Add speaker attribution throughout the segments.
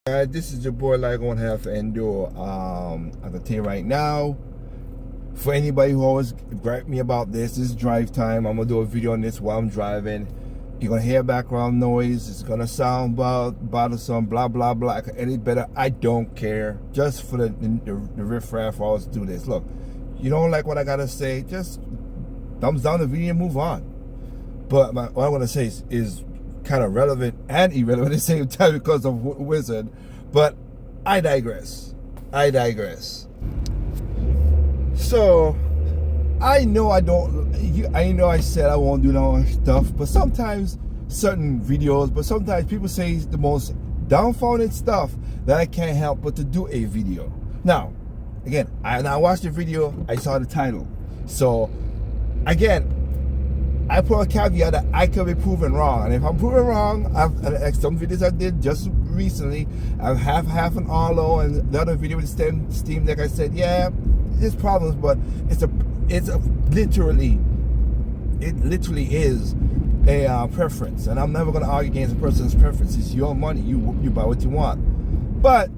Speaker 1: This is your boy like on half Endo. I can tell you right now, for anybody who always gripe me about this is drive time. I'm gonna do a video on this while I'm driving. You're gonna hear background noise. It's gonna sound bothersome, blah blah blah. I can edit better. I don't care. Just for the riffraff, I always do this. Look, you don't like what I gotta say, just thumbs down the video and move on. But what I want to say is kind of relevant and irrelevant at the same time because of Wizard. But I digress. So I know I said I won't do no stuff, but sometimes certain videos, but sometimes people say the most dumbfounded stuff that I can't help but to do a video. Now, again, I watched the video, I saw the title. So again, I put a caveat that I could be proven wrong, and if I'm proven wrong, some videos I did just recently, I have half an Arlo, and the other video with Steam Deck, I said, yeah, there's problems, but it literally is a preference, and I'm never going to argue against a person's preference. It's your money, you buy what you want, but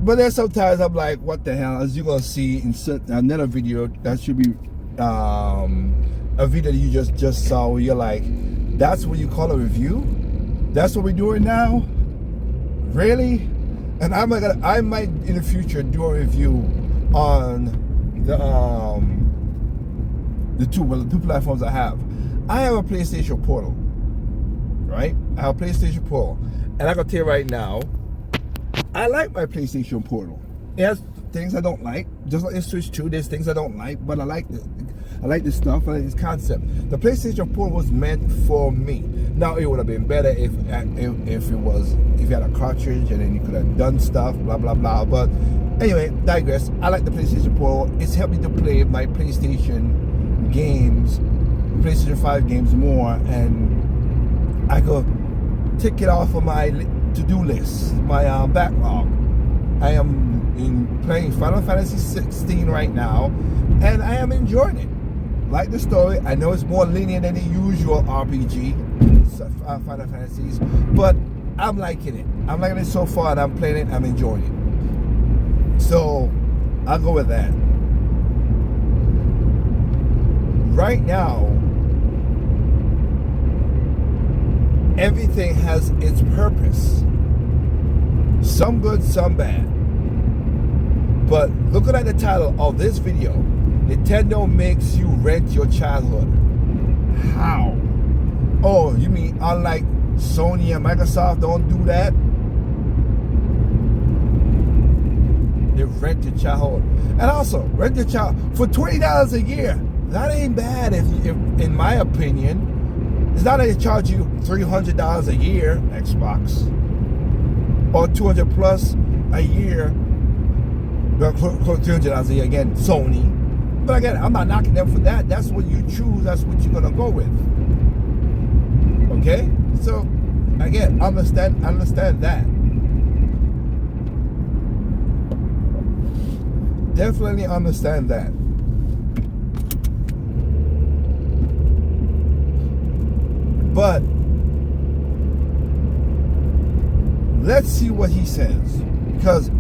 Speaker 1: there's sometimes I'm like, what the hell? As you're gonna see in another video, that should be a video that you just saw, where you're like, that's what you call a review? That's what we're doing now? Really? And I might in the future do a review on the two platforms I have. I have a PlayStation Portal, right? I have a PlayStation Portal, and I can tell you right now, I like my PlayStation Portal. It has things I don't like, just like the Switch 2. There's things I don't like, but I like this stuff. I like this concept. The PlayStation Portal was meant for me. Now it would have been better if you had a cartridge and then you could have done stuff, blah blah blah. But anyway, digress. I like the PlayStation Portal. It's helped me to play my PlayStation games, PlayStation 5 games more, and I could tick it off of my to-do list, my backlog. I am playing Final Fantasy 16 right now, and I am enjoying it. Like the story, I know it's more linear than the usual RPG Final Fantasies, but I'm liking it. I'm liking it so far, and I'm playing it. I'm enjoying it. So I'll go with that. Right now, everything has its purpose. Some good, some bad. But looking at the title of this video, Nintendo makes you rent your childhood. How? Oh, you mean unlike Sony and Microsoft don't do that? They rent your childhood. And also, rent your child for $20 a year. That ain't bad, if in my opinion. It's not that they charge you $300 a year, Xbox, or $200 plus a year, $300 a year, again, Sony. But again, I'm not knocking them for that. That's what you choose. That's what you're gonna go with. Okay? So, again, understand that. Definitely understand that. But let's see what he says, because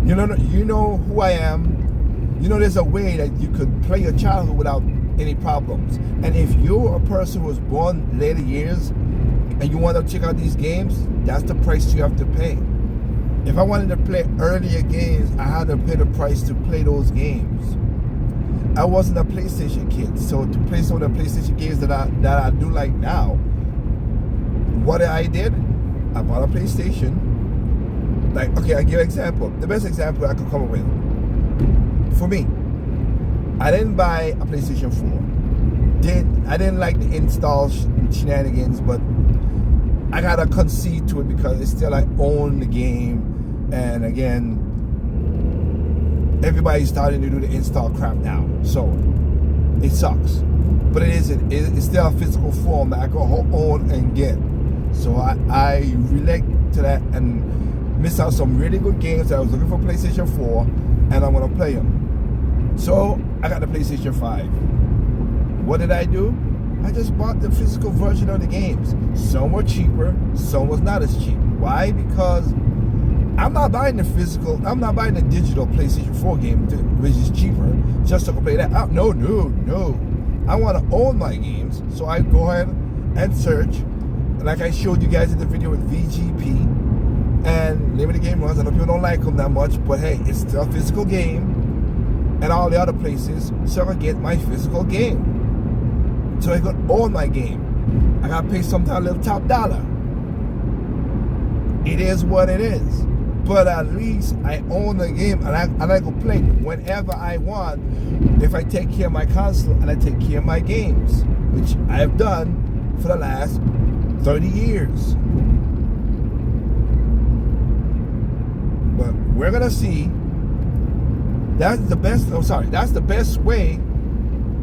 Speaker 1: you know who I am. You know there's a way that you could play your childhood without any problems. And if you're a person who was born later years and you want to check out these games, that's the price you have to pay. If I wanted to play earlier games, I had to pay the price to play those games. I wasn't a PlayStation kid, so to play some of the PlayStation games that I do like now, what I did, I bought a PlayStation. Like, okay, I'll give you an example. The best example I could come up with. For me, I didn't buy a PlayStation 4. I didn't like the install shenanigans, but I gotta concede to it because it's still, I own the game. And again, everybody's starting to do the install crap now, so it sucks. But it's still a physical form that I can own and get. So I relate to that and miss out some really good games that I was looking for PlayStation 4, and I'm gonna play them. So I got the PlayStation 5. What did I do? I just bought the physical version of the games. So Some were cheaper, some was not as cheap. Why? Because I'm not buying the digital PlayStation 4 game, which is cheaper, just to play that out. No. I want to own my games, so I go ahead and search, like I showed you guys in the video with VGP, and Limited Game Runs. I know people don't like them that much, but hey, it's still a physical game, and all the other places, so I get my physical game. So I could own my game. I gotta pay sometimes a little top dollar. It is what it is. But at least I own the game, and I can play whenever I want if I take care of my console and I take care of my games, which I have done for the last 30 years. But we're gonna see. That's the best way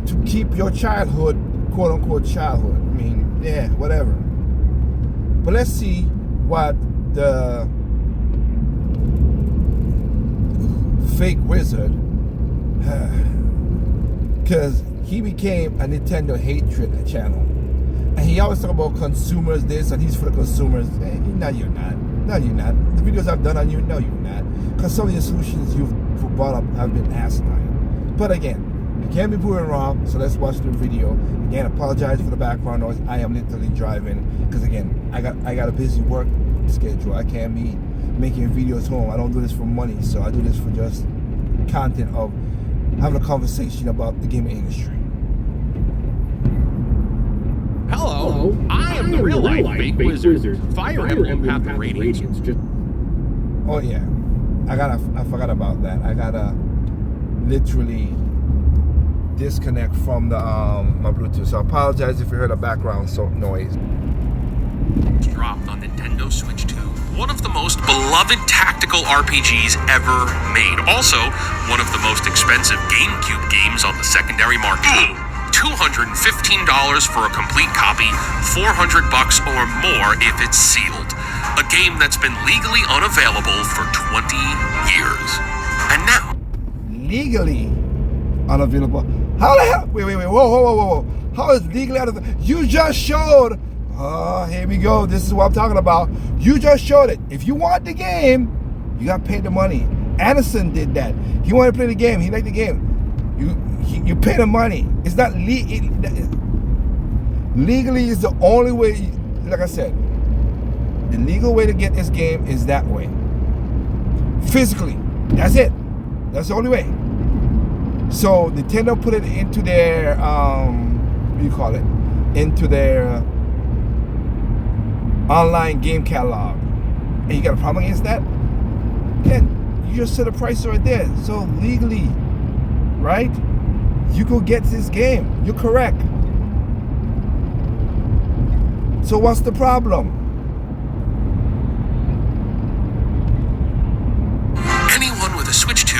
Speaker 1: to keep your childhood, quote unquote childhood. I mean, yeah, whatever. But let's see what the fake wizard, because he became a Nintendo hatred channel, and he always talk about consumers this, and he's for the consumers. Hey, no, you're not. The videos I've done on you, no, you're not, because some of the solutions you've brought up have been asinine. But again, you can't be proven wrong, so let's watch the video. Again, apologize for the background noise. I am literally driving, because again, I got a busy work schedule. I can't be making videos home. I don't do this for money, so I do this for just content of having a conversation about the gaming industry.
Speaker 2: Hello, I am the real life fake wizard. Fire Emblem Path of Radiance.
Speaker 1: Oh yeah, I forgot about that. I gotta literally disconnect from the my Bluetooth. So I apologize if you heard a background noise.
Speaker 3: Dropped on Nintendo Switch 2. One of the most beloved tactical RPGs ever made. Also, one of the most expensive GameCube games on the secondary market. $215 for a complete copy, $400 or more if it's sealed. A game that's been legally unavailable for 20 years. And now...
Speaker 1: Legally unavailable? How the hell? Wait, whoa. How is legally unavailable? You just showed... Oh, here we go. This is what I'm talking about. You just showed it. If you want the game, you got to pay the money. Anderson did that. He wanted to play the game. He liked the game. You pay the money. It's not legally is the only way. Like I said, the legal way to get this game is that way. Physically, that's it. That's the only way. So Nintendo put it into their what do you call it? Into their online game catalog, and you got a problem against that? Again, you just set a price right there. So legally, right? You go get this game. You're correct. So what's the problem?
Speaker 3: Anyone with a Switch 2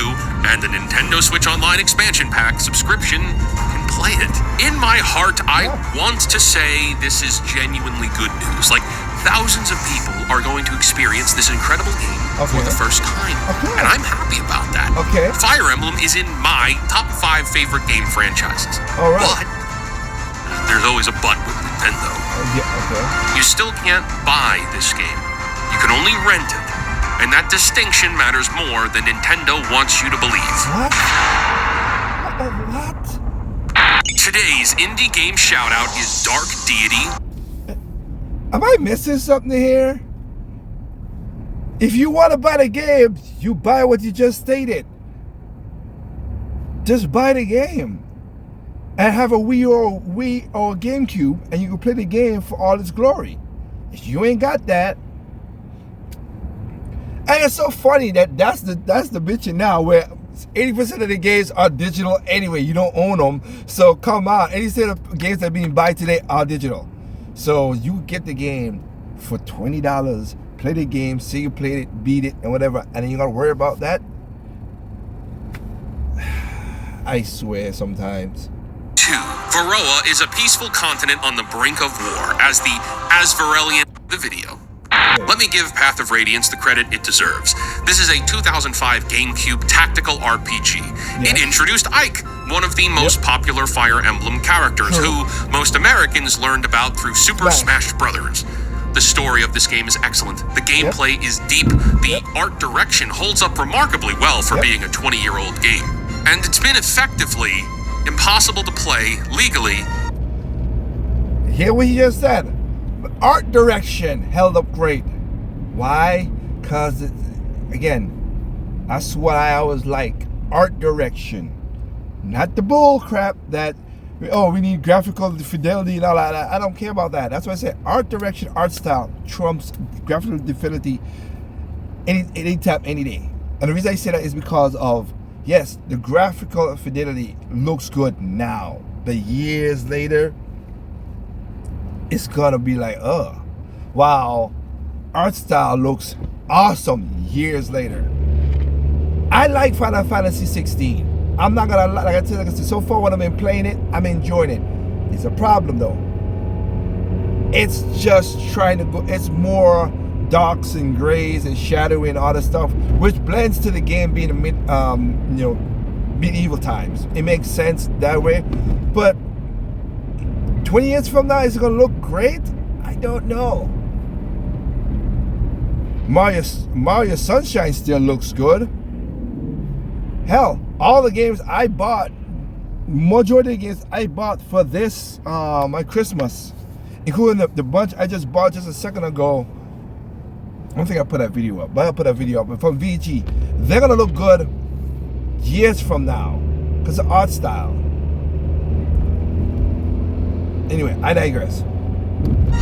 Speaker 3: and the Nintendo Switch Online expansion pack subscription can play it. In my heart, I want to say this is genuinely good news. Like, thousands of people are going to experience this incredible game for the first time. And I'm happy about that. Fire Emblem is in my top 5 favorite game franchises. But there's always a but with Nintendo. You still can't buy this game. You can only rent it. And that distinction matters more than Nintendo wants you to believe.
Speaker 1: What?
Speaker 3: Today's indie game shoutout is Dark Deity.
Speaker 1: Am I missing something here? If you want to buy the game, you buy what you just stated. Just buy the game. And have a Wii or GameCube, and you can play the game for all its glory. If you ain't got that, and it's so funny that's the bitching now, where 80% of the games are digital anyway. You don't own them, so come on. 80% of games that are being bought today are digital. So you get the game for $20, play the game, say you played it, beat it, and whatever, and then you gotta worry about that. I swear sometimes.
Speaker 3: 2. Varroa is a peaceful continent on the brink of war, as the Asvarelian the video. Let me give Path of Radiance the credit it deserves. This is a 2005 GameCube tactical RPG. It introduced Ike, one of the most popular Fire Emblem characters, who most Americans learned about through Super Smash Bros. The story of this game is excellent. The gameplay is deep. The art direction holds up remarkably well for being a 20-year-old game. And it's been effectively impossible to play legally.
Speaker 1: Hear what he just said. The art direction held up great. Why? Because, again, that's what I always like. Art direction. Not the bull crap that, oh, we need graphical fidelity and all that. I don't care about that. That's why I say art direction, art style trumps graphical fidelity any time, any day. And the reason I say that is because of, yes, the graphical fidelity looks good now. But years later, it's gonna be like, wow, art style looks awesome years later. I like Final Fantasy 16. I'm not gonna lie, like I said, so far when I've been playing it, I'm enjoying it. It's a problem though. It's just trying to go, it's more darks and grays and shadowy and all that stuff, which blends to the game being medieval times. It makes sense that way. But 20 years from now, is it gonna look great? I don't know. Mario Sunshine still looks good. Hell, all the games I bought, majority of the games I bought for this, my Christmas, including the bunch I just bought just a second ago. I don't think I put that video up, but I'll put that video up. But from VG, they're gonna look good years from now because of art style. Anyway, I digress.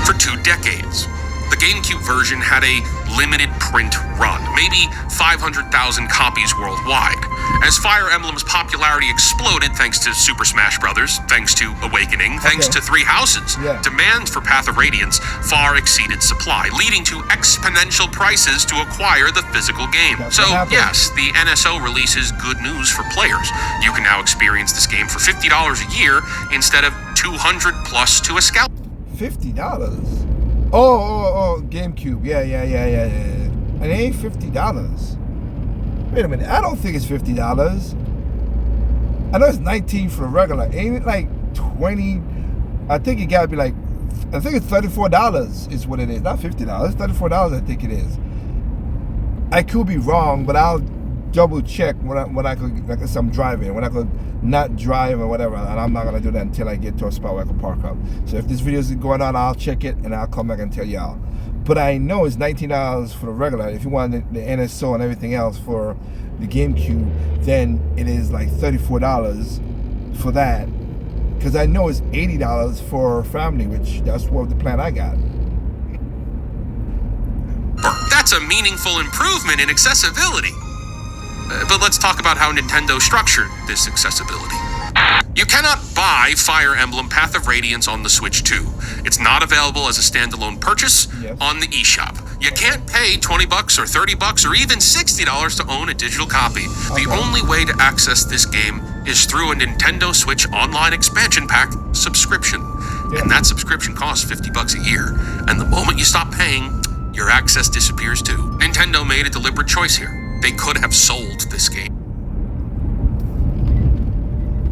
Speaker 3: For 2 decades, the GameCube version had a limited print run, maybe 500,000 copies worldwide. As Fire Emblem's popularity exploded thanks to Super Smash Bros., thanks to Awakening, thanks to Three Houses, demand for Path of Radiance far exceeded supply, leading to exponential prices to acquire the physical game. So yes, the NSO release is good news for players. You can now experience this game for $50 a year instead of $200 plus to a scalp.
Speaker 1: $50? Oh, GameCube. Yeah. And it ain't $50. Wait a minute, I don't think it's $50. I know it's $19 for the regular. Ain't it like $20? I think it gotta be like, I think it's $34 is what it is. Not $50. It's $34, I think it is. I could be wrong, but I'll double check when I could, like I'm driving, when I could not drive or whatever, and I'm not gonna do that until I get to a spot where I can park up. So if this video is going on, I'll check it and I'll come back and tell y'all. But I know it's $19 for the regular. If you want the NSO and everything else for the GameCube, then it is like $34 for that. Because I know it's $80 for family, which that's what the plan I got.
Speaker 3: That's a meaningful improvement in accessibility. But let's talk about how Nintendo structured this accessibility. You cannot buy Fire Emblem Path of Radiance on the Switch 2. It's not available as a standalone purchase on the eShop. You can't pay $20 or $30 or even $60 to own a digital copy. The only way to access this game is through a Nintendo Switch Online Expansion Pack subscription. And that subscription costs $50 a year. And the moment you stop paying, your access disappears too. Nintendo made a deliberate choice here. They could have sold this game.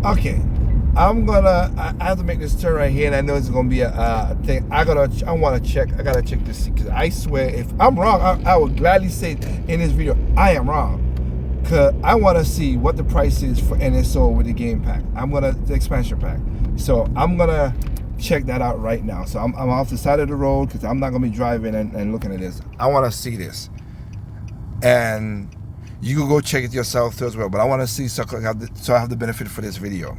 Speaker 1: Okay, I have to make this turn right here, and I know it's gonna be a thing. I gotta check this, because I swear if I'm wrong, I would gladly say in this video I am wrong, because I want to see what the price is for NSO with the game pack. The expansion pack. So I'm gonna check that out right now. So I'm off the side of the road because I'm not gonna be driving and looking at this. I want to see this, and you can go check it yourself too as well, but I want to see so I have the benefit for this video.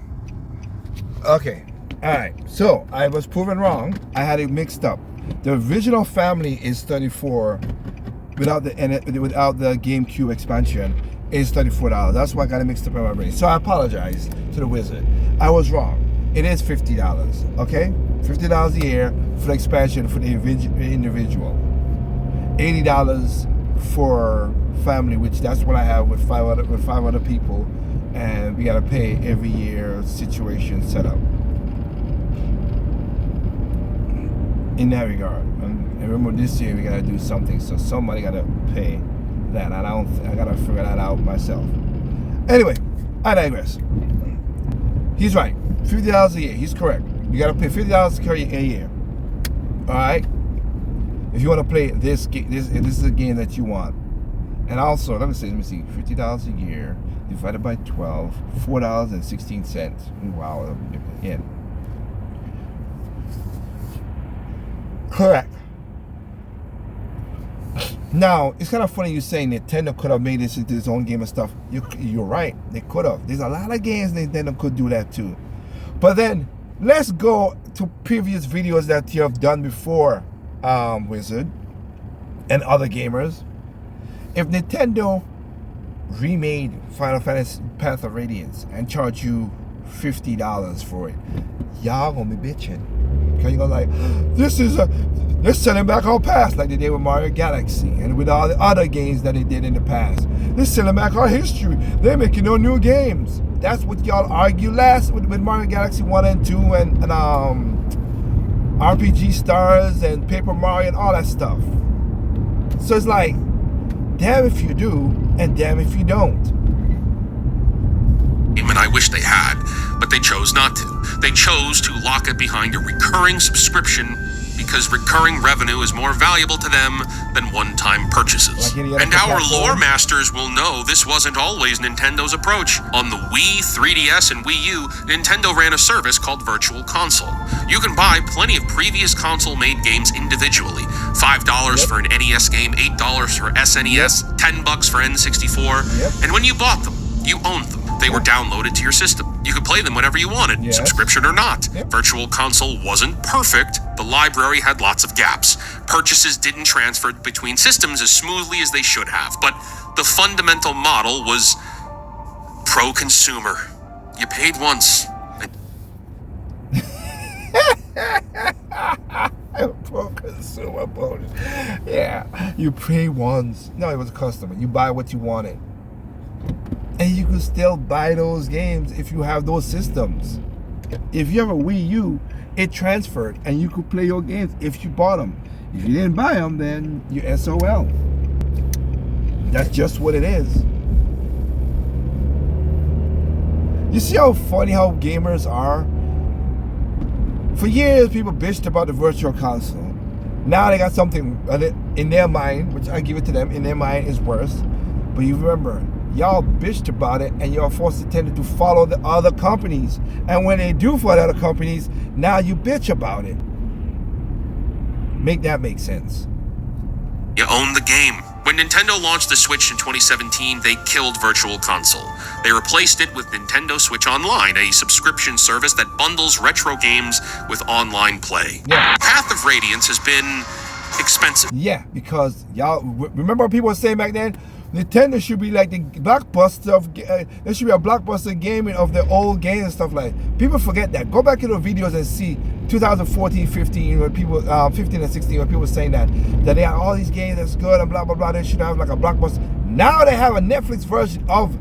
Speaker 1: Okay, all right. So I was proven wrong. I had it mixed up. The original family is $34 without the GameCube expansion is $34. That's why I got it mixed up in my brain. So I apologize to the wizard. I was wrong. It is $50. Okay, $50 a year for the expansion for the individual. $80 for family, which that's what I have with five other people, and we gotta pay every year situation set up in that regard. And remember, this year we gotta do something, so somebody gotta pay that. I gotta figure that out myself. Anyway, I digress. He's right. $50 a year. He's correct. You gotta pay $50 a year. All right. If you want to play this is a game that you want. And also, let me see, $50 a year divided by 12, $4.16. Wow, yeah. Correct. Now, it's kind of funny you saying Nintendo could have made this into its own game and stuff. You're right, they could have. There's a lot of games Nintendo could do that too. But then, let's go to previous videos that you have done before, Wizard, and other gamers. If Nintendo remade Final Fantasy Path of Radiance and charged you $50 for it, y'all gonna be bitching. Because you're gonna like, they're selling back our past like they did with Mario Galaxy and with all the other games that they did in the past. They're selling back our history. They're making no new games. That's what y'all argued last with Mario Galaxy 1 and 2 and RPG Stars and Paper Mario and all that stuff. So it's like, damn if you do, and damn if you don't.
Speaker 3: And I wish they had, but they chose not to. They chose to lock it behind a recurring subscription because recurring revenue is more valuable to them than one-time purchases.
Speaker 1: Like
Speaker 3: and our lore masters will know this wasn't always Nintendo's approach. On the Wii, 3DS, and Wii U, Nintendo ran a service called Virtual Console. You can buy plenty of previous console-made games individually. $5 for an NES game, $8 for SNES, $10 for N64. And when you bought them, you owned them. They were downloaded to your system. You could play them whenever you wanted, subscription or not. Virtual Console wasn't perfect. The library had lots of gaps. Purchases didn't transfer between systems as smoothly as they should have. But the fundamental model was pro-consumer. You paid once.
Speaker 1: Pro-consumer bonus. Yeah, you pay once. No, it was a customer. You buy what you wanted. And you can still buy those games if you have those systems. If you have a Wii U, it transferred and you could play your games if you bought them. If you didn't buy them, then you're SOL. That's just what it is. You see how funny how gamers are? For years, people bitched about the Virtual Console. Now they got something in their mind, which I give it to them, in their mind is worse. But you remember, y'all bitched about it and y'all forced Nintendo to follow the other companies. And when they do follow the other companies, now you bitch about it. Make that make sense.
Speaker 3: You own the game. When Nintendo launched the Switch in 2017, they killed Virtual Console. They replaced it with Nintendo Switch Online, a subscription service that bundles retro games with online play. Path of Radiance has been expensive.
Speaker 1: Yeah, because y'all remember what people were saying back then? Nintendo should be like the blockbuster of. There should be a blockbuster gaming of the old games and stuff like that. People forget that. Go back to the videos and see 2014, 15, when people, 15 and 16, when people were saying that they have all these games that's good and blah blah blah. They should have like a blockbuster. Now they have a Netflix version of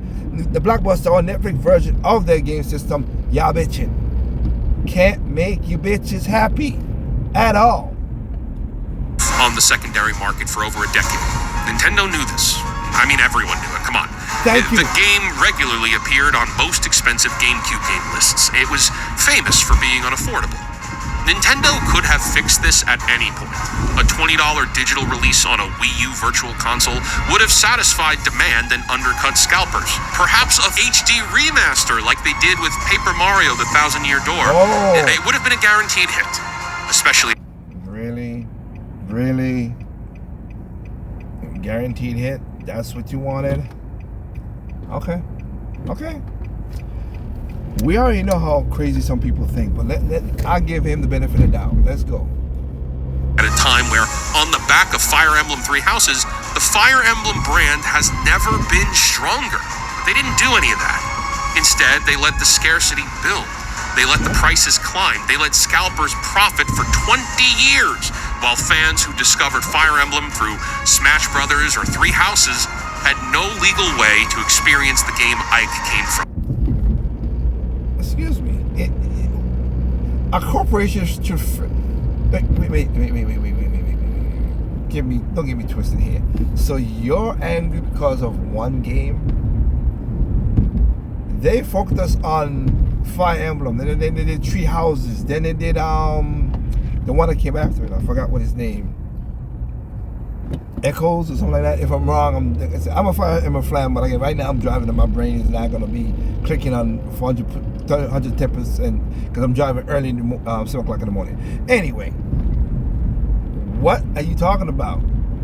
Speaker 1: the blockbuster or Netflix version of their game system. Y'all bitching. Can't make you bitches happy at all.
Speaker 3: On the secondary market for over a decade. Nintendo knew this. I mean, everyone knew it. Come on.
Speaker 1: Thank you.
Speaker 3: The game regularly appeared on most expensive GameCube game lists. It was famous for being unaffordable. Nintendo could have fixed this at any point. A $20 digital release on a Wii U Virtual Console would have satisfied demand and undercut scalpers. Perhaps a HD remaster like they did with Paper Mario: The Thousand-Year Door. It would have been a guaranteed hit. Especially...
Speaker 1: Really? Guaranteed hit? That's what you wanted? Okay. We already know how crazy some people think, but I'll give him the benefit of the doubt. Let's go.
Speaker 3: At a time where, on the back of Fire Emblem Three Houses, the Fire Emblem brand has never been stronger. They didn't do any of that. Instead, they let the scarcity build. They let the prices climb. They let scalpers profit for 20 years, while fans who discovered Fire Emblem through Smash Brothers or Three Houses had no legal way to experience the game Ike came from.
Speaker 1: Excuse me. A corporation should... Wait. Don't get me twisted here. So you're angry because of one game? They focused on Fire Emblem, then they did Three Houses, then they did the one that came after it. I forgot what his name. Echoes or something like that. If I'm wrong, I'm a Fire Emblem fan, but again, right now I'm driving and my brain is not going to be clicking on 110% because I'm driving early in the 7 o'clock in the morning. Anyway, what are you talking about?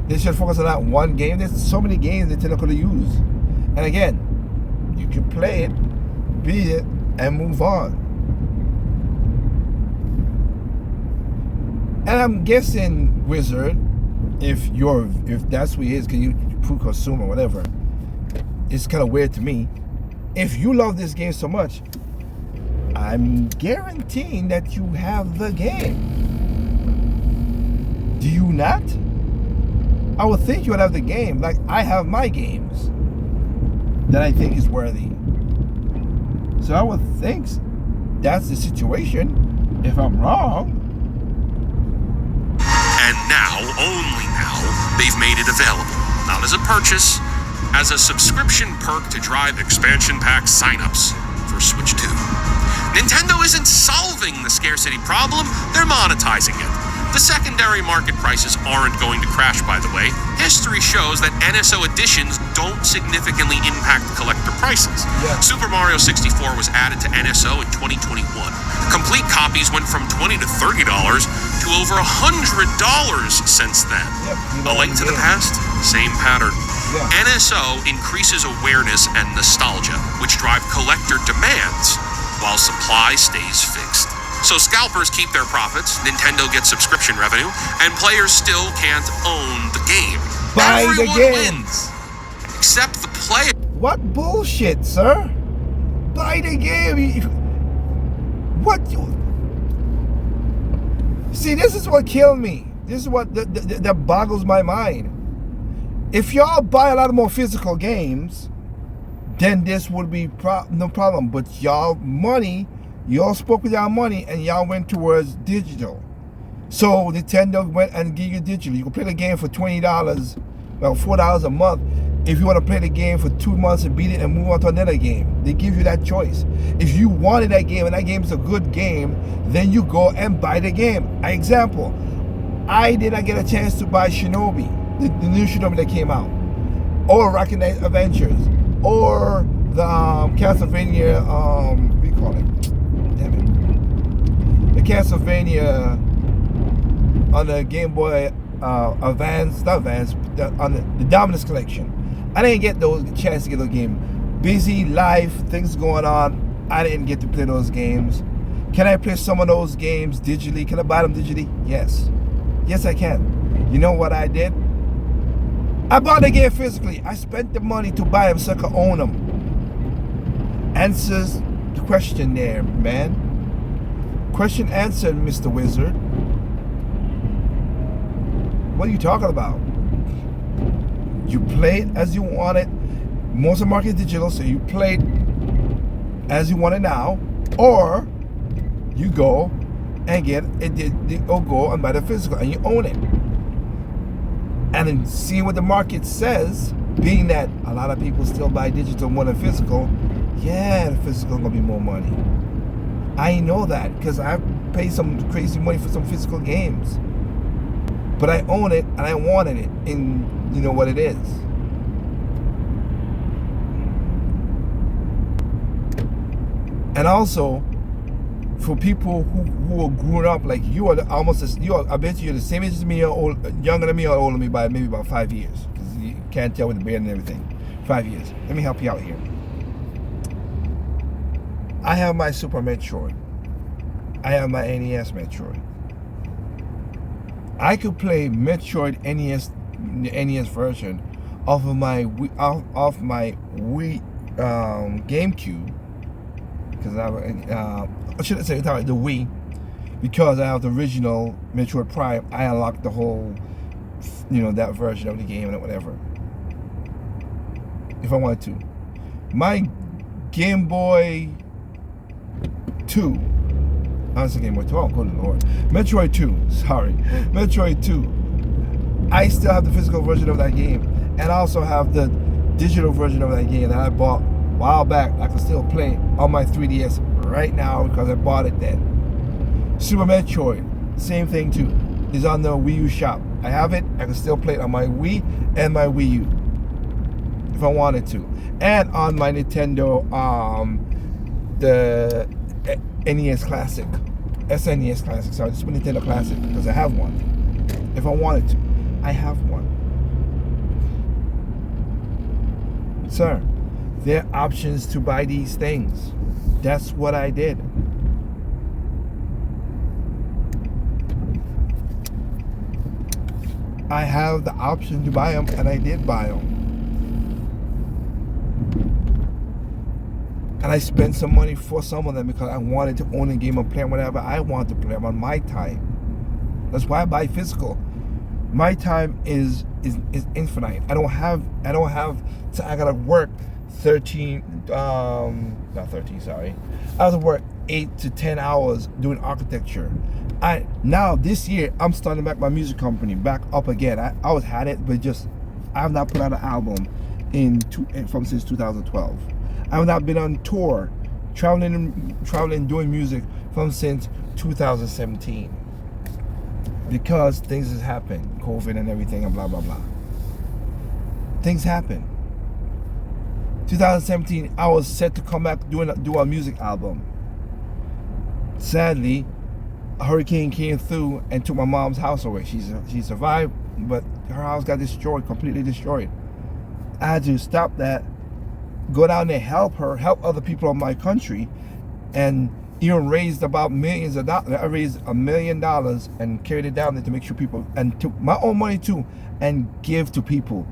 Speaker 1: They should focus on that one game. There's so many games Nintendo could have used. And again, you can play it, beat it, and move on. And I'm guessing, Wizard, if that's what it is, because you food consumer or whatever, it's kind of weird to me. If you love this game so much, I'm guaranteeing that you have the game. Do you not? I would think you would have the game. Like I have my games that I think is worthy. So I would think that's the situation. If I'm wrong.
Speaker 3: And now, only now, they've made it available. Not as a purchase, as a subscription perk to drive expansion pack signups for Switch 2. Nintendo isn't solving the scarcity problem, they're monetizing it. The secondary market prices aren't going to crash, by the way. History shows that NSO editions don't significantly impact collector prices.
Speaker 1: Yeah.
Speaker 3: Super Mario 64 was added to NSO in 2021. Complete copies went from $20 to $30 to over $100 since then.
Speaker 1: Yep,
Speaker 3: A Link to the Past, same pattern.
Speaker 1: Yeah.
Speaker 3: NSO increases awareness and nostalgia, which drive collector demands, while supply stays fixed. So scalpers keep their profits, Nintendo gets subscription revenue, and players still can't own the game.
Speaker 1: Buy
Speaker 3: Everyone
Speaker 1: the game.
Speaker 3: wins, except the player.
Speaker 1: What bullshit, sir? Buy the game. What you... See, this is what killed me. This is what that boggles my mind. If y'all buy a lot more physical games, then this would be no problem. But y'all money, y'all spoke with y'all money and y'all went towards digital. So Nintendo went and gave you digital. You can play the game for $20, well, $4 a month. If you want to play the game for 2 months and beat it and move on to another game, they give you that choice. If you wanted that game and that game is a good game, then you go and buy the game. Example, I did not get a chance to buy Shinobi, the new Shinobi that came out, or Rocket Knight Adventures, or the Castlevania, what do you call it? Damn it. The Castlevania on the Game Boy Advance, not Advance, on the Dominus Collection. I didn't get those chance to get those games. Busy life, things going on. I didn't get to play those games. Can I play some of those games digitally? Can I buy them digitally? Yes. Yes, I can. You know what I did? I bought the game physically. I spent the money to buy them so I could own them. Answers the question there, man. Question answered, Mr. Wizard. What are you talking about? You play it as you want it. Most of the market is digital, so you play it as you want it now, or you go and get it, or go and buy the physical and you own it. And then seeing what the market says, being that a lot of people still buy digital more than physical, yeah, the physical gonna be more money. I know that because I paid some crazy money for some physical games. But I own it and I wanted it, and you know what it is. And also, for people who are grown up, like you are I bet you're the same age as me, or younger than me, or older than me by maybe about 5 years. Because you can't tell with the beard and everything. 5 years. Let me help you out here. I have my Super Metroid. I have my NES Metroid. I could play Metroid NES, the NES version, off my Wii GameCube, because I should say the Wii, because I have the original Metroid Prime. I unlocked the whole, that version of the game and whatever. If I wanted to, my Game Boy 2. Honestly, Game Boy 2. Oh, good Lord. Metroid 2. Sorry. Metroid 2. I still have the physical version of that game. And I also have the digital version of that game that I bought a while back. I can still play on my 3DS right now because I bought it then. Super Metroid. Same thing too. Is on the Wii U shop. I have it. I can still play it on my Wii and my Wii U if I wanted to, and on my Nintendo, the NES Classic, SNES Classic. Sorry, Super Nintendo Classic, because I have one. If I wanted to, I have one. Sir, there are options to buy these things. That's what I did. I have the option to buy them, and I did buy them. And I spent some money for some of them because I wanted to own a game and play whatever I want to play them on my time. That's why I buy physical. My time is infinite. I don't have so I gotta work 8 to 10 hours doing architecture. This year I'm starting back my music company back up again. I always had it, but just I have not put out an album since 2012. I have not been on tour, traveling doing music since 2017. Because things has happened, COVID and everything and blah blah blah. Things happen. 2017, I was set to come back do a music album. Sadly, a hurricane came through and took my mom's house away. She survived, but her house got destroyed, completely destroyed. I had to stop that, go down there, help her, help other people in my country, and even raised about millions of dollars. I raised $1 million and carried it down there to make sure people, and took my own money too, and give to people,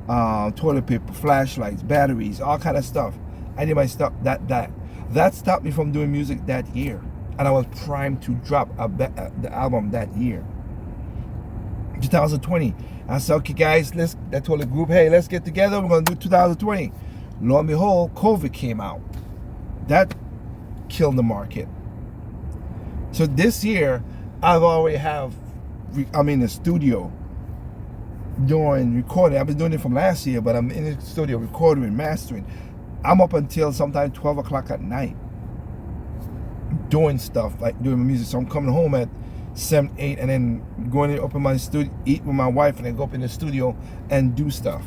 Speaker 1: toilet paper, flashlights, batteries, all kind of stuff. I did my stuff. That stopped me from doing music that year, and I was primed to drop the album that year. 2020, I said, okay guys, I told the group, hey, let's get together, we're gonna do 2020. Lo and behold, COVID came out. That killed the market. So this year, I'm in the studio doing recording. I've been doing it from last year, but I'm in the studio recording and mastering. I'm up until sometime 12 o'clock at night doing stuff, like doing music. So I'm coming home at 7, 8, and then going up in my studio, eat with my wife, and then go up in the studio and do stuff.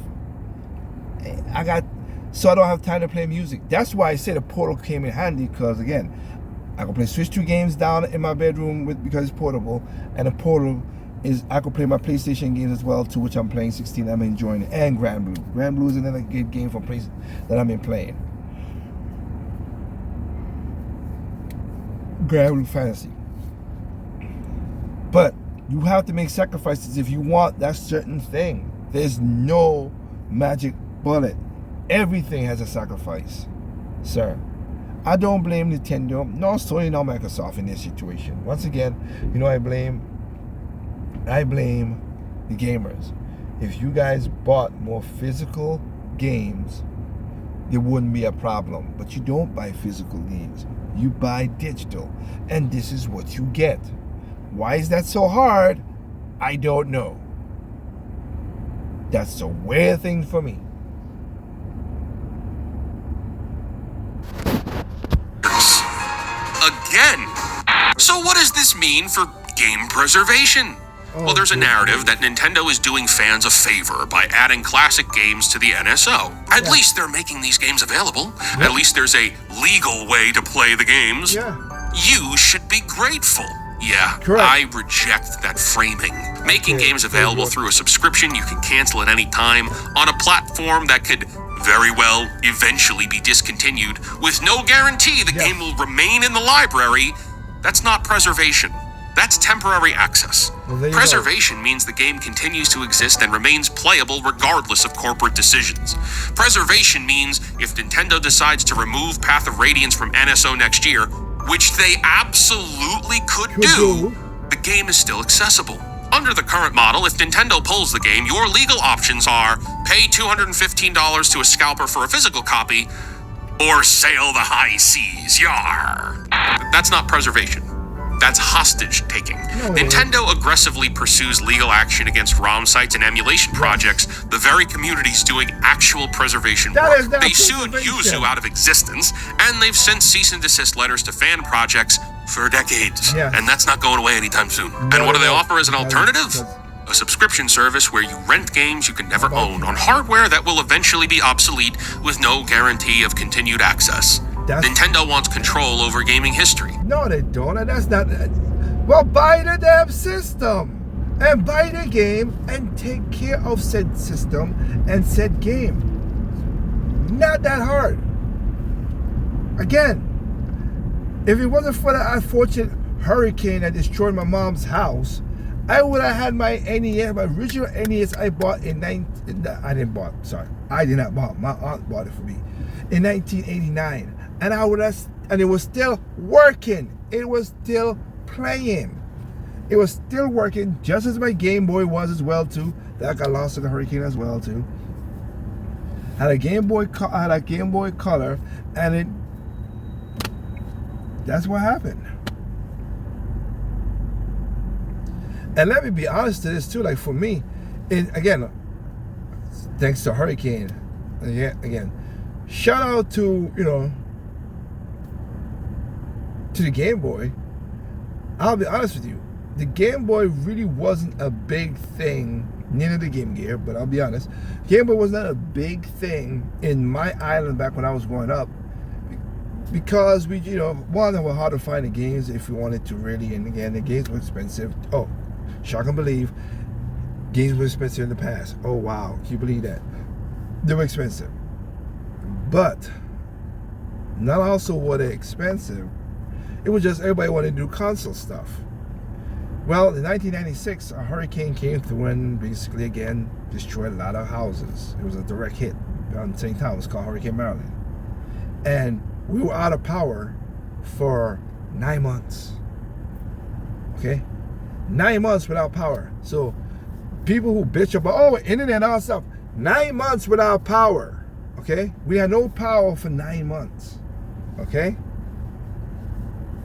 Speaker 1: So I don't have time to play music. That's why I say the Portal came in handy, because again, I can play Switch 2 games down in my bedroom because it's portable, and the Portal is I can play my PlayStation games as well too, which I'm playing 16. I'm enjoying it, and Grand Blue. Grand Blue is another good game from place that I've been playing. Grand Blue Fantasy. But you have to make sacrifices if you want that certain thing. There's no magic bullet. Everything has a sacrifice, sir. I don't blame Nintendo, no Sony, no Microsoft in this situation. Once again, I blame the gamers. If you guys bought more physical games, there wouldn't be a problem. But you don't buy physical games. You buy digital. And this is what you get. Why is that so hard? I don't know. That's a weird thing for me.
Speaker 3: Again. So what does this mean for game preservation? Well, there's a narrative that Nintendo is doing fans a favor by adding classic games to the NSO. At least they're making these games available. At least there's a legal way to play the games. You should be grateful. I reject that framing. Making games available through a subscription you can cancel at any time on a platform that could very well eventually be discontinued with no guarantee the game will remain in the library, that's not preservation. That's temporary access. Preservation means the game continues to exist and remains playable regardless of corporate decisions. Preservation means if Nintendo decides to remove Path of Radiance from NSO next year, which they absolutely could do, the game is still accessible. Under the current model, if Nintendo pulls the game, your legal options are pay $215 to a scalper for a physical copy, or sail the high seas, yar. That's not preservation. That's hostage taking. Nintendo aggressively pursues legal action against ROM sites and emulation projects, the very communities doing actual preservation work. They sued Yuzu out of existence, and they've sent cease and desist letters to fan projects for decades. And that's not going away anytime soon. And what do they offer as an alternative? a subscription service where you rent games you can never own on hardware that will eventually be obsolete with no guarantee of continued access. Nintendo wants control over gaming history.
Speaker 1: No, they don't, and that's not... Well, buy the damn system, and buy the game, and take care of said system and said game. Not that hard. Again, if it wasn't for the unfortunate hurricane that destroyed my mom's house, I would have had my NES, my original NES I bought in I did not buy it. My aunt bought it for me in 1989. And and it was still working. It was still playing. It was still working, just as my Game Boy was as well too. That got lost in the hurricane as well too. I had a Game Boy Color, and that's what happened. And let me be honest to this too, like for me, again, thanks to hurricane, again, shout out to, to the Game Boy. I'll be honest with you, the Game Boy really wasn't a big thing, neither the Game Gear, but I'll be honest, Game Boy was not a big thing in my island back when I was growing up, because we, one, it was hard to find the games if we wanted to really, and again, the games were expensive. Oh, shock and believe, games were expensive in the past. Oh wow, can you believe that? They were expensive. But not also were they expensive, it was just everybody wanted to do console stuff. Well, in 1996, a hurricane came through and basically again destroyed a lot of houses. It was a direct hit on St. Thomas called Hurricane Maryland. And we were out of power for 9 months. Okay? 9 months without power. So people who bitch about, internet and all stuff, 9 months without power. Okay? We had no power for 9 months. Okay?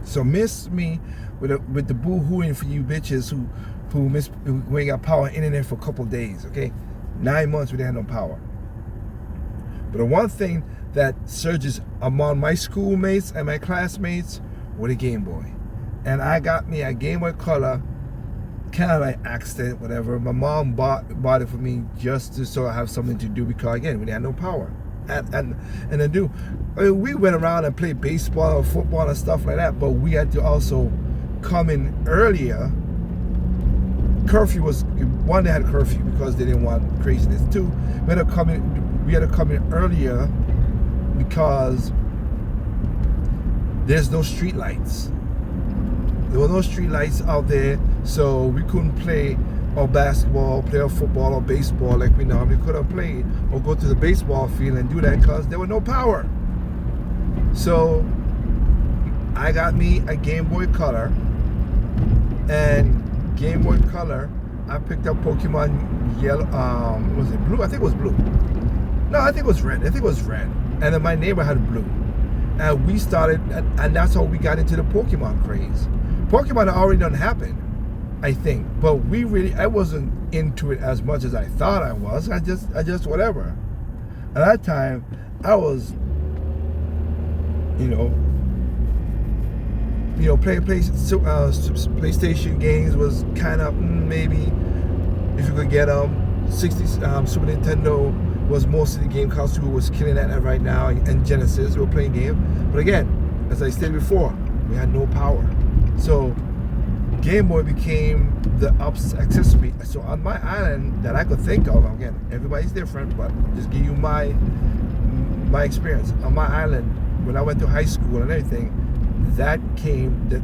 Speaker 1: So miss me with the boo-hooing for you bitches who ain't got power on internet for a couple days. Okay? 9 months we didn't have no power. But the one thing that surges among my schoolmates and my classmates was a Game Boy. And I got me a Game Boy Color, kind of like accident, whatever. My mom bought it for me just to sort of have something to do, because again, we had no power. And we went around and played baseball or football and stuff like that, but we had to also come in earlier. Curfew was, one, they had curfew because they didn't want craziness. Two, we had to come in earlier because there's no street lights. There were no street lights out there, so we couldn't play or basketball, play or football or baseball like we normally could have played, or go to the baseball field and do that because there was no power. So I got me a Game Boy Color, and Game Boy Color, I picked up Pokemon Yellow, was it blue? I think it was blue. No, I think it was red. And then my neighbor had blue. And we started, and that's how we got into the Pokemon craze. Pokemon had already done happen, I think, but I wasn't into it as much as I thought I was. I just whatever. At that time, I was, PlayStation games was kind of maybe, if you could get them. Super Nintendo was most of the game console was killing that right now, and Genesis were playing games. But again, as I stated before, we had no power. So Game Boy became the accessory. So on my island that I could think of, again, everybody's different, but just give you my experience. On my island, when I went to high school and everything, that came the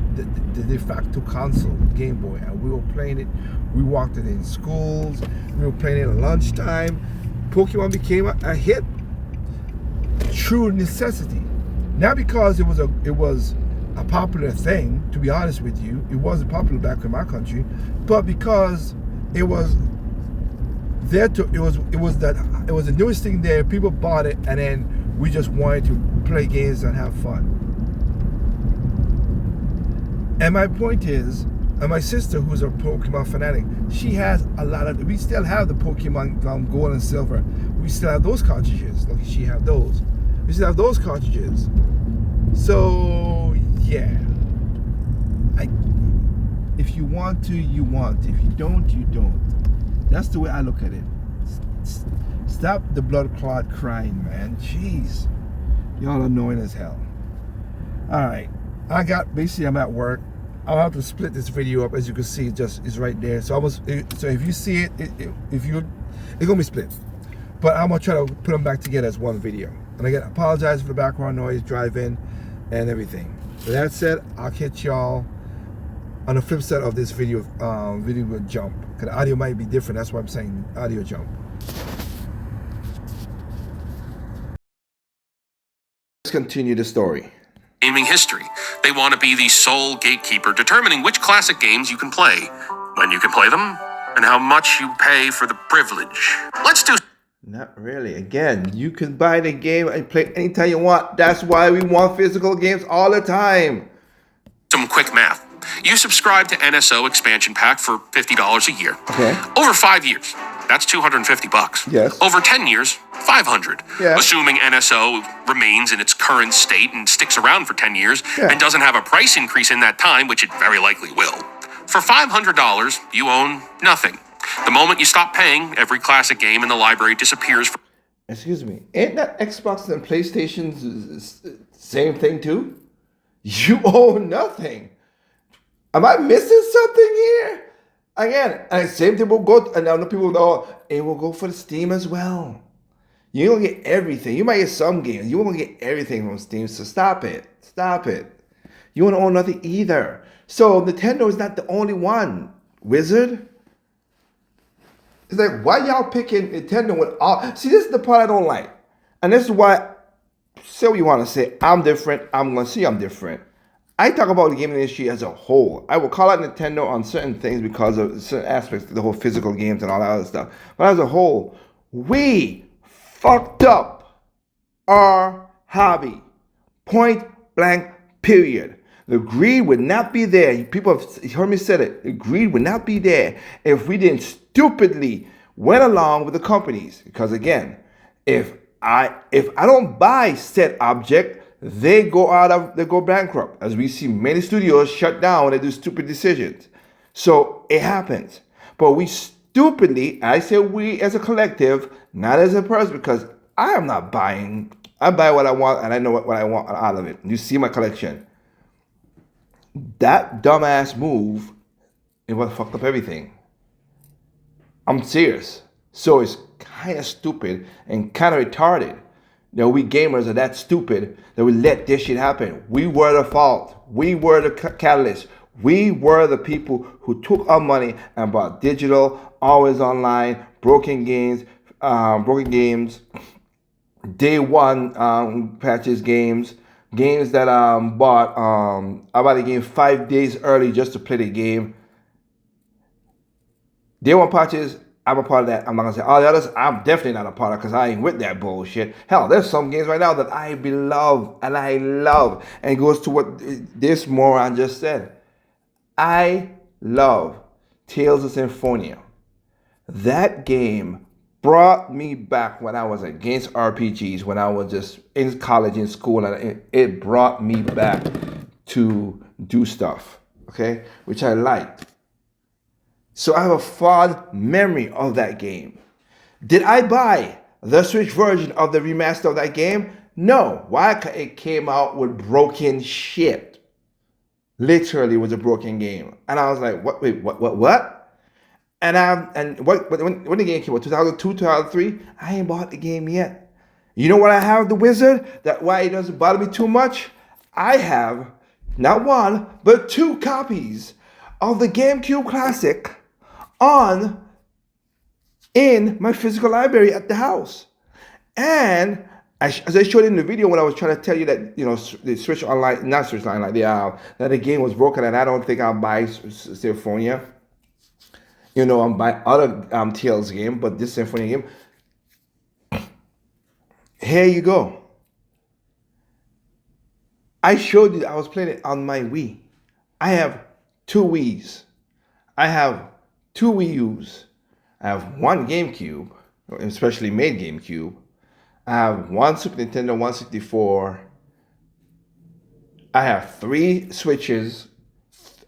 Speaker 1: de facto console, Game Boy, and we were playing it. We walked it in schools. We were playing it at lunchtime. Pokemon became a hit, true necessity. Not because it was a popular thing, to be honest with you. It wasn't popular back in my country, but because it was there it was the newest thing there. People bought it, and then we just wanted to play games and have fun. And my point is, and my sister, who's a Pokemon fanatic, she has a lot of. We still have the Pokemon Gold and Silver. We still have those cartridges. Look, she have those. We still have those cartridges. So yeah, if you want to, you want. If you don't, you don't. That's the way I look at it. Stop the blood clot crying, man. Jeez. Y'all annoying as hell. Alright. I'm at work. I'll have to split this video up. As you can see, it's right there. So if you see it, it's gonna be split. But I'm gonna try to put them back together as one video. And again, I apologize for the background noise, driving, and everything. With that said, I'll catch y'all on the flip side of this video. Video will jump. Cause the audio might be different. That's why I'm saying audio jump. Let's continue the story.
Speaker 3: Gaming history. They want to be the sole gatekeeper determining which classic games you can play, when you can play them, and how much you pay for the privilege. Let's do...
Speaker 1: Not really. Again, you can buy the game and play anytime you want. That's why we want physical games all the time.
Speaker 3: Some quick math. You subscribe to NSO expansion pack for $50 a year.
Speaker 1: Okay.
Speaker 3: Over 5 years, that's $250.
Speaker 1: Yes.
Speaker 3: Over 10 years, $500.
Speaker 1: Yeah.
Speaker 3: Assuming NSO remains in its current state and sticks around for 10 years and doesn't have a price increase in that time, which it very likely will. For $500, you own nothing. The moment you stop paying, every classic game in the library disappears.
Speaker 1: Excuse me. Ain't that Xbox and PlayStation's same thing too? You own nothing. Am I missing something here? Again, and same thing will go, and other people know it will go for the Steam as well. You don't get everything. You might get some games. You won't get everything from Steam, so stop it. Stop it. You won't own nothing either. So Nintendo is not the only one. Wizard? It's like, why y'all picking Nintendo with all... See, this is the part I don't like. And this is why, say what you want to say, I'm different. I'm going to see I'm different. I talk about the gaming industry as a whole. I will call out Nintendo on certain things because of certain aspects, the whole physical games and all that other stuff. But as a whole, we fucked up our hobby. Point blank, period. The greed would not be there. People have heard me say it. The greed would not be there if we didn't stupidly went along with the companies. Because again, if I don't buy said object, they go bankrupt. As we see many studios shut down when they do stupid decisions. So it happens. But we stupidly, I say we as a collective, not as a person, because I am not buying. I buy what I want and I know what I want out of it. You see my collection. That dumbass move is what fucked up everything. I'm serious. So it's kind of stupid and kind of retarded. You know, we gamers are that stupid that we let this shit happen. We were the fault. We were the catalyst. We were the people who took our money and bought digital, always online, broken games, day one patches games that I bought the game 5 days early just to play the game. Day one patches, I'm a part of that. I'm not gonna say all the others. I'm definitely not a part of because I ain't with that bullshit. Hell, there's some games right now that I love and and it goes to what this moron just said. I love Tales of Symphonia. That game brought me back when I was against RPGs, when I was just in college, in school, and it brought me back to do stuff, okay, which I liked. So I have a fond memory of that game. Did I buy the Switch version of the remaster of that game? No. Why? Because it came out with broken shit. Literally was a broken game. And I was like, what? Wait, what? And when the game came out, 2002, 2003, I ain't bought the game yet. You know what I have, the Wizard? That why it doesn't bother me too much? I have not one, but 2 copies of the GameCube Classic in my physical library at the house. And as I showed in the video when I was trying to tell you that, you know, the Switch Online, not Switch Online, that the game was broken and I don't think I'll buy Symphonia. You know, I'm buying other Tales game, but this Symphonia game, here you go. I showed you I was playing it on my Wii. I have 2 Wiis. I have 2 Wii U's. I have 1 GameCube, especially made GameCube. I have 1 Super Nintendo, 164. I have 3 Switches,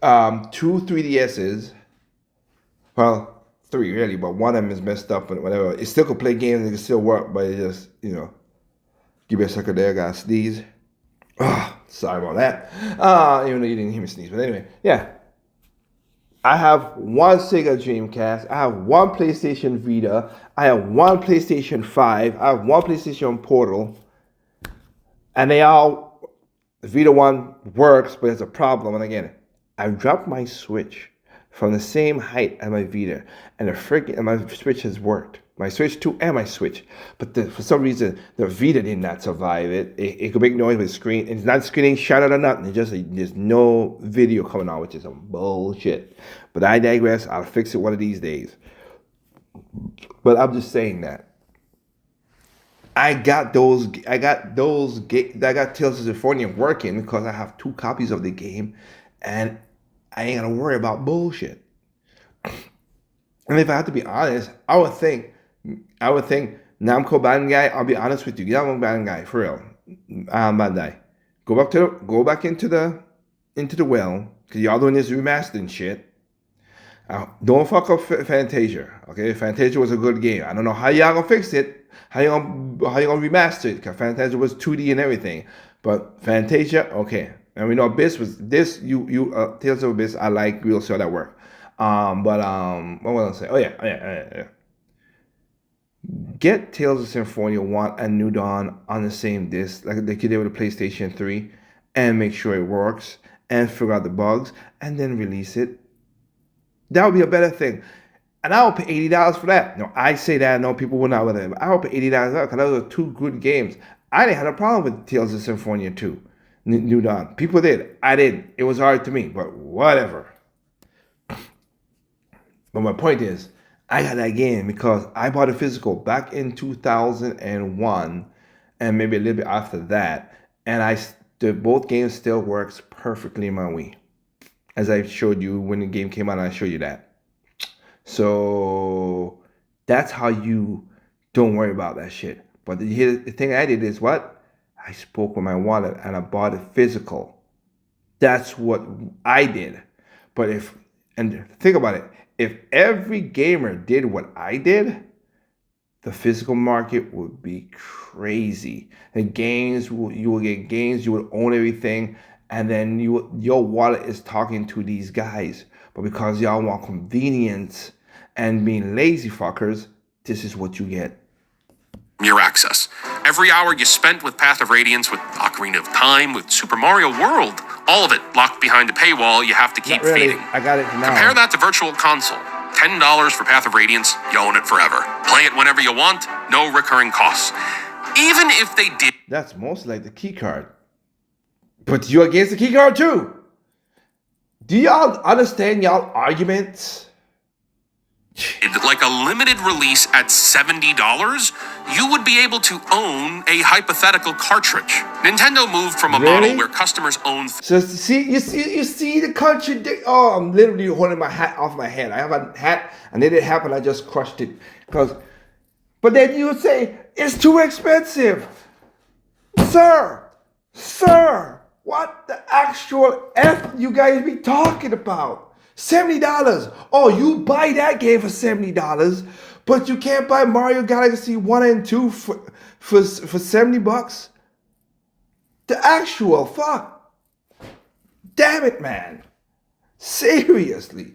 Speaker 1: 2 3DSs. Well, three really, but one of them is messed up and whatever. It still could play games, it can still work, but it just, you know, give me a second there, guys. Sneeze. Oh, sorry about that. Even though you didn't hear me sneeze, but anyway, yeah. I have one Sega Dreamcast. I have one PlayStation Vita. I have one PlayStation 5. I have one PlayStation Portal. And they all, the Vita one works, but there's a problem. And again, I dropped my Switch from the same height as my Vita. And my Switch has worked. My Switch 2 and my Switch. But for some reason, the Vita did not survive it. It could make noise with the screen. It's not screening shut or nothing. It's just there's no video coming out, which is some bullshit. But I digress. I'll fix it one of these days. But I'm just saying that. I got Tales of Symphonia working because I have 2 copies of the game. And I ain't gonna worry about bullshit. And if I have to be honest, I would think Namco Bandai, I'll be honest with you, Namco Bandai, for real. Bandai. Go back into the well, because y'all doing this remastering shit. Don't fuck up Fantasia. Okay? Fantasia was a good game. I don't know how y'all gonna fix it, how you gonna remaster it, because Fantasia was 2D and everything. But Fantasia, okay. And we know Abyss was this, Tales of Abyss, I like, we'll see how that work. What was I say? Oh yeah. Get Tales of Symphonia 1 and New Dawn on the same disc, like they did with the PlayStation 3, and make sure it works, and figure out the bugs, and then release it. That would be a better thing. And I will pay $80 for that. No, I say that, I know people will not with it, but I will pay $80 because those are 2 good games. I didn't have a problem with Tales of Symphonia 2, New Dawn. People did. I didn't. It was hard to me, but whatever. But my point is, I got that game because I bought a physical back in 2001 and maybe a little bit after that. And both games still works perfectly in my Wii. As I showed you when the game came out, I showed you that. So that's how you don't worry about that shit. But the thing I did is what? I spoke with my wallet and I bought a physical. That's what I did. But think about it. If every gamer did what I did, the physical market would be crazy. The games, you will get games, you will own everything, and then your wallet is talking to these guys. But because y'all want convenience and being lazy fuckers, this is what you get.
Speaker 3: Your access. Every hour you spent with Path of Radiance, with Ocarina of Time, with Super Mario World, all of it locked behind a paywall you have to keep feeding.
Speaker 1: I got it now.
Speaker 3: Compare that to Virtual Console. $10 for Path of Radiance, you own it forever. Play it whenever you want, no recurring costs. Even if they did...
Speaker 1: That's most like the key card. But you're against the key card too. Do y'all understand y'all arguments?
Speaker 3: Like a limited release at $70, you would be able to own a hypothetical cartridge. Nintendo moved from a model where customers own...
Speaker 1: So you see the contradiction. Oh, I'm literally holding my hat off my head. I have a hat, and it didn't happen. I just crushed it. But then you would say, it's too expensive. Sir, what the actual F you guys be talking about? $70. Oh, you buy that game for $70, but you can't buy Mario Galaxy 1 and 2 for $70? The actual fuck. Damn it, man. Seriously.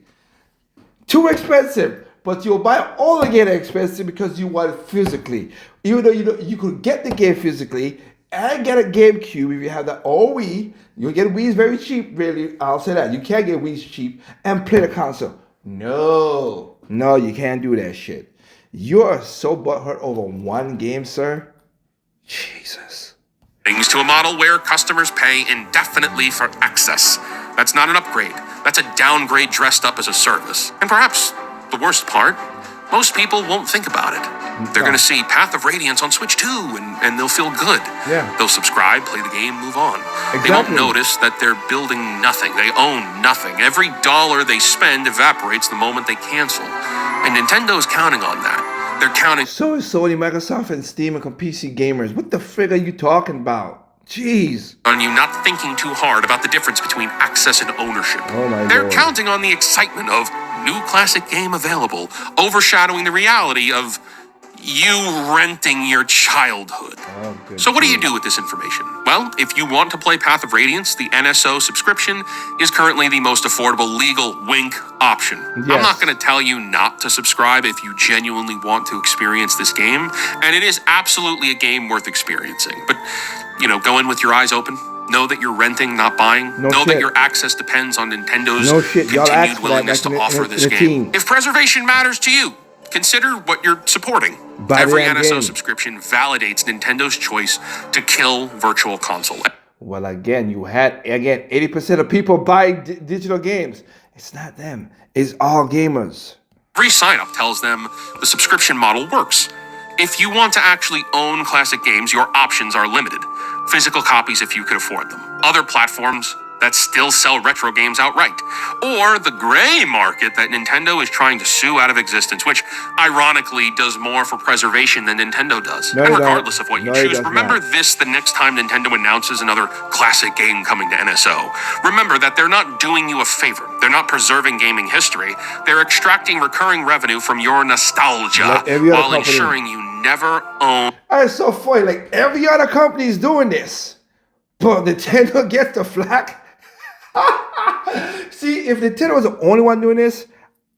Speaker 1: Too expensive. But you'll buy all the game expensive because you want it physically. Even though you could get the game physically and get a GameCube if you have that, or Wii. You'll get Wii's very cheap, really. I'll say that. You can't get Wii's cheap and play the console. No, you can't do that shit. You are so butthurt over one game, sir. Jesus.
Speaker 3: Things to a model where customers pay indefinitely for access. That's not an upgrade. That's a downgrade dressed up as a service. And perhaps the worst part, most people won't think about it. They're going to see Path of Radiance on Switch 2, and they'll feel good.
Speaker 1: Yeah.
Speaker 3: They'll subscribe, play the game, move on.
Speaker 1: Exactly.
Speaker 3: They won't notice that they're building nothing. They own nothing. Every dollar they spend evaporates the moment they cancel. And Nintendo's counting on that. They're counting...
Speaker 1: So is Sony, Microsoft, and Steam and PC gamers. What the frig are you talking about? Jeez.
Speaker 3: On you not thinking too hard about the difference between access and ownership.
Speaker 1: Oh my
Speaker 3: They're
Speaker 1: Lord.
Speaker 3: counting on the excitement of new classic game available, overshadowing the reality of you renting your childhood. So what do you do with this information? Well, if you want to play Path of Radiance, the NSO subscription is currently the most affordable legal wink option.
Speaker 1: Yes.
Speaker 3: I'm not going to tell you not to subscribe if you genuinely want to experience this game, and it is absolutely a game worth experiencing. But, go in with your eyes open. Know that you're renting, not buying. Know that your access depends on Nintendo's continued willingness to offer this game. If preservation matters to you, consider what you're supporting. Every NSO subscription validates Nintendo's choice to kill Virtual Console.
Speaker 1: Well, again, 80% of people buy digital games. It's not them. It's all gamers.
Speaker 3: Every sign-up tells them the subscription model works. If you want to actually own classic games, your options are limited. Physical copies if you could afford them. Other platforms that still sell retro games outright. Or the gray market that Nintendo is trying to sue out of existence, which ironically does more for preservation than Nintendo does. And regardless of what you choose, remember this the next time Nintendo announces another classic game coming to NSO. Remember that they're not doing you a favor. They're not preserving gaming history. They're extracting recurring revenue from your nostalgia while ensuring you never own.
Speaker 1: It's so funny. Like every other company is doing this, but Nintendo gets the flack. See, if Nintendo was the only one doing this,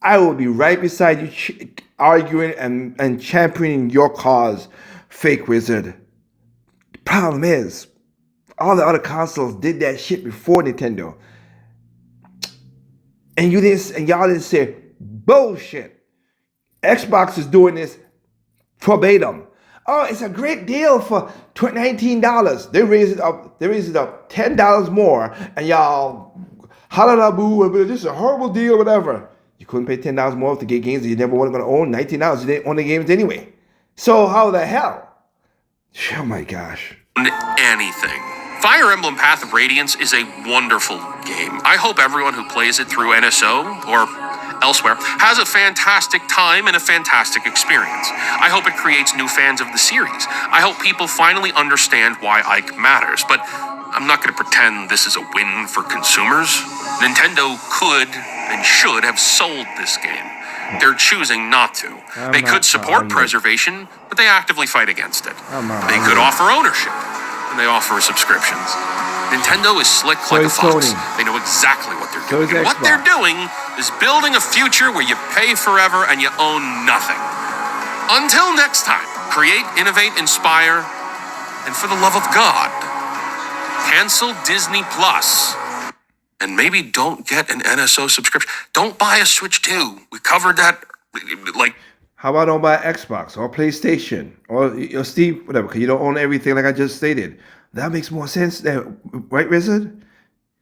Speaker 1: I would be right beside you arguing and championing your cause, fake wizard. The problem is, all the other consoles did that shit before Nintendo. And y'all didn't say bullshit. Xbox is doing this verbatim. Oh, it's a great deal for $19. They raise it up $10 more, and y'all holla boo, this is a horrible deal or whatever. You couldn't pay $10 more to get games that you never were going to own. $19, you didn't own the games anyway. So how the hell? Oh my gosh.
Speaker 3: Anything. Fire Emblem Path of Radiance is a wonderful game. I hope everyone who plays it through NSO or elsewhere has a fantastic time and a fantastic experience. I hope it creates new fans of the series. I hope people finally understand why Ike matters, but I'm not going to pretend this is a win for consumers. Nintendo could and should have sold this game. They're choosing not to. They could support preservation, but they actively fight against it. They could offer ownership, and they offer subscriptions. Nintendo is slick like a fox. They know exactly what they're doing. And what they're doing is building a future where you pay forever and you own nothing. Until next time, create, innovate, inspire, and for the love of God, cancel Disney Plus. And maybe don't get an NSO subscription. Don't buy a Switch 2. We covered that,
Speaker 1: How about don't buy Xbox or PlayStation or Steve, whatever, because you don't own everything like I just stated. That makes more sense, right, Wizard?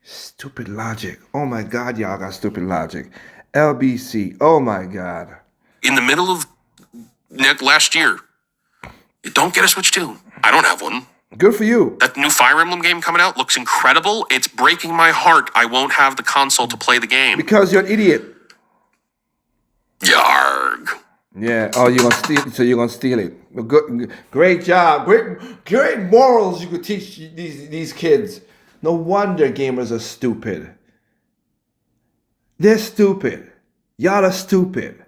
Speaker 1: Stupid logic. Oh my God, y'all got stupid logic. LBC. Oh my God.
Speaker 3: In the middle of last year, you don't get a Switch 2. I don't have one.
Speaker 1: Good for you.
Speaker 3: That new Fire Emblem game coming out looks incredible. It's breaking my heart. I won't have the console to play the game.
Speaker 1: Because you're an idiot.
Speaker 3: Yarg.
Speaker 1: Yeah. Oh, you're gonna steal. So you're gonna steal it. Good. Great job. Great morals you could teach these kids. No wonder gamers are stupid. They're stupid. Y'all are stupid.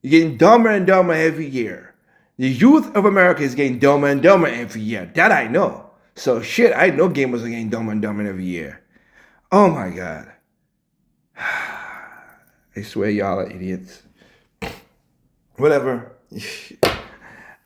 Speaker 1: You're getting dumber and dumber every year. The youth of America is getting dumber and dumber every year. That I know. So shit, I know gamers are getting dumber and dumber every year. Oh my God. I swear y'all are idiots. Whatever.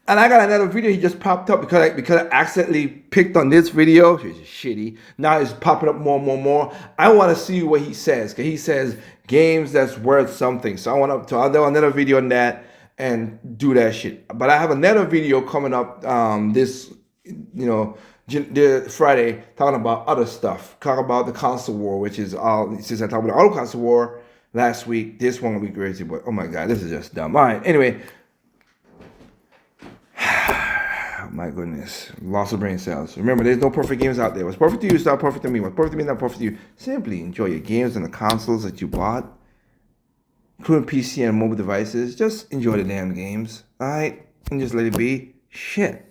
Speaker 1: And I got another video he just popped up because I accidentally picked on this video, which is shitty. Now it's popping up more. I want to see what he says, because he says games that's worth something. So I want to do another video on that and do that shit. But I have another video coming up this Friday talking about other stuff. Talking about the console war, which is all, since I talked about the auto console war last week, this one will be crazy, but oh my God, this is just dumb. All right, anyway. My goodness, loss of brain cells. Remember, there's no perfect games out there. What's perfect to you is not perfect to me. What's perfect to me is not perfect to you. Simply enjoy your games and the consoles that you bought, including PC and mobile devices. Just enjoy the damn games, all right? And just let it be. Shit.